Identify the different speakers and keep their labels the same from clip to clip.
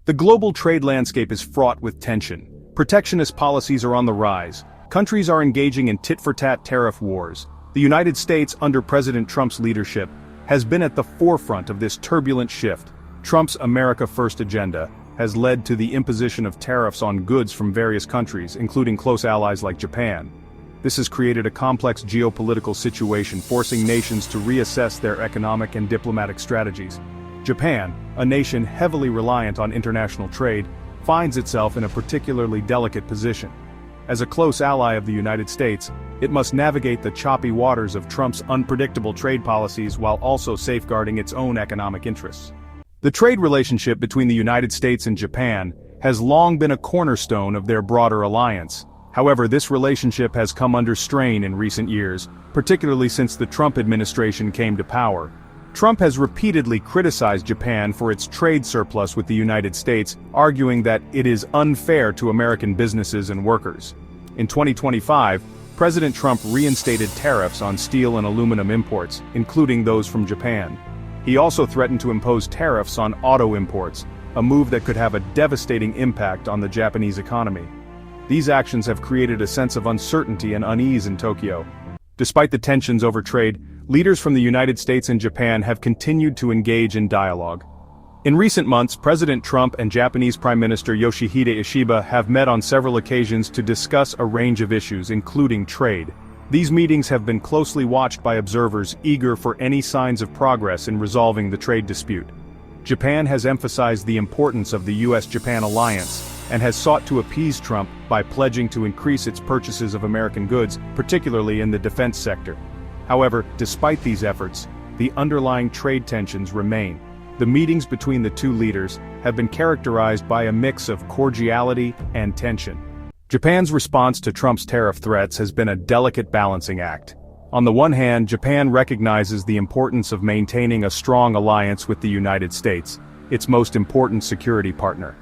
Speaker 1: The global trade landscape is fraught with tension. Protectionist policies are on the rise. Countries are engaging in tit-for-tat tariff wars. The United States, under President Trump's leadership, has been at the forefront of this turbulent shift. Trump's America First agenda has led to the imposition of tariffs on goods from various countries, including close allies like Japan. This has created a complex geopolitical situation, forcing nations to reassess their economic and diplomatic strategies. Japan, a nation heavily reliant on international trade, finds itself in a particularly delicate position. As a close ally of the United States, it must navigate the choppy waters of Trump's unpredictable trade policies while also safeguarding its own economic interests. The trade relationship between the United States and Japan has long been a cornerstone of their broader alliance. However, this relationship has come under strain in recent years, particularly since the Trump administration came to power. Trump has repeatedly criticized Japan for its trade surplus with the United States, arguing that it is unfair to American businesses and workers. In 2025, President Trump reinstated tariffs on steel and aluminum imports, including those from Japan. He also threatened to impose tariffs on auto imports, a move that could have a devastating impact on the Japanese economy. These actions have created a sense of uncertainty and unease in Tokyo. Despite the tensions over trade, leaders from the United States and Japan have continued to engage in dialogue. In recent months, President Trump and Japanese Prime Minister Yoshihide Ishiba have met on several occasions to discuss a range of issues, including trade. These meetings have been closely watched by observers eager for any signs of progress in resolving the trade dispute. Japan has emphasized the importance of the US-Japan alliance and has sought to appease Trump by pledging to increase its purchases of American goods, particularly in the defense sector. However, despite these efforts, the underlying trade tensions remain. The meetings between the two leaders have been characterized by a mix of cordiality and tension. Japan's response to Trump's tariff threats has been a delicate balancing act. On the one hand, Japan recognizes the importance of maintaining a strong alliance with the United States, its most important security partner.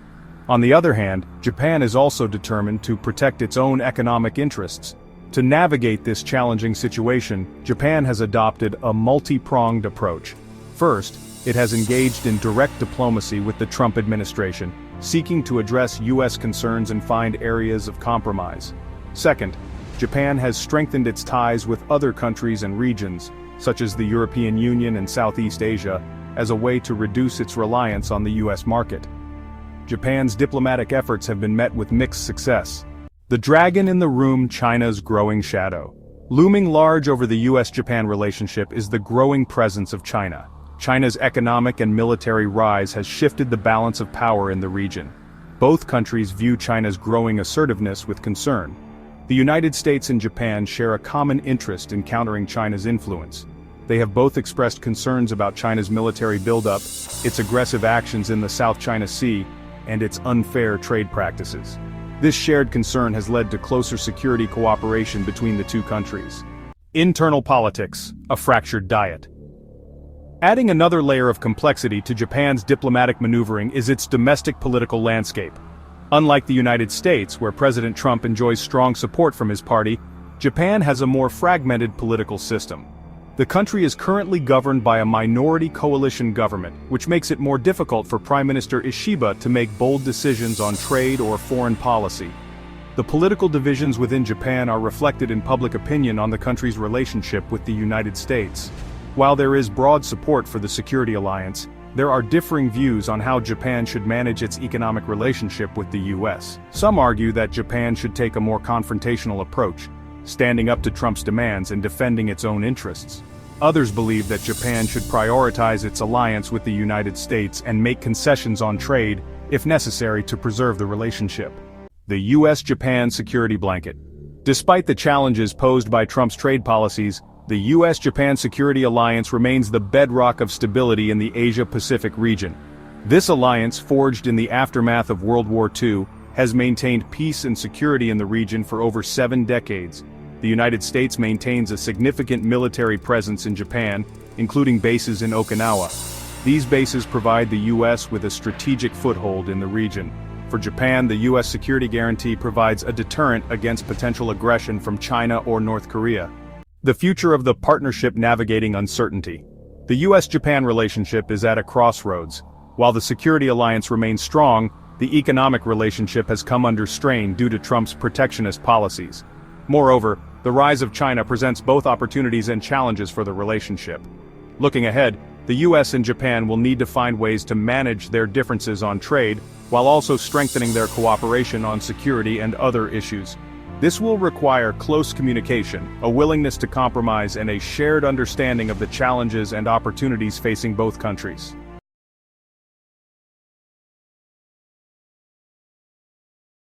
Speaker 1: On the other hand, Japan is also determined to protect its own economic interests. To navigate this challenging situation, Japan has adopted a multi-pronged approach. First, it has engaged in direct diplomacy with the Trump administration, seeking to address U.S. concerns and find areas of compromise. Second, Japan has strengthened its ties with other countries and regions, such as the European Union and Southeast Asia, as a way to reduce its reliance on the U.S. market. Japan's diplomatic efforts have been met with mixed success. The dragon in the room: China's growing shadow. Looming large over the US-Japan relationship is the growing presence of China. China's economic and military rise has shifted the balance of power in the region. Both countries view China's growing assertiveness with concern. The United States and Japan share a common interest in countering China's influence. They have both expressed concerns about China's military buildup, its aggressive actions in the South China Sea, and its unfair trade practices. This shared concern has led to closer security cooperation between the two countries. Internal politics: a fractured diet. Adding another layer of complexity to Japan's diplomatic maneuvering is its domestic political landscape. Unlike the United States, where President Trump enjoys strong support from his party, Japan has a more fragmented political system. The country is currently governed by a minority coalition government, which makes it more difficult for Prime Minister Ishiba to make bold decisions on trade or foreign policy. The political divisions within Japan are reflected in public opinion on the country's relationship with the United States. While there is broad support for the security alliance, there are differing views on how Japan should manage its economic relationship with the US. Some argue that Japan should take a more confrontational approach, standing up to Trump's demands and defending its own interests. Others believe that Japan should prioritize its alliance with the United States and make concessions on trade, if necessary, to preserve the relationship. The US-Japan security blanket. Despite the challenges posed by Trump's trade policies, the US-Japan security alliance remains the bedrock of stability in the Asia-Pacific region. This alliance, forged in the aftermath of World War II, has maintained peace and security in the region for over 7 decades. The United States maintains a significant military presence in Japan, including bases in Okinawa. These bases provide the U.S. with a strategic foothold in the region. For Japan, the U.S. security guarantee provides a deterrent against potential aggression from China or North Korea. The future of the partnership: navigating uncertainty. The U.S.-Japan relationship is at a crossroads. While the security alliance remains strong, the economic relationship has come under strain due to Trump's protectionist policies. Moreover, the rise of China presents both opportunities and challenges for the relationship. Looking ahead, the US and Japan will need to find ways to manage their differences on trade, while also strengthening their cooperation on security and other issues. This will require close communication, a willingness to compromise, and a shared understanding of the challenges and opportunities facing both countries.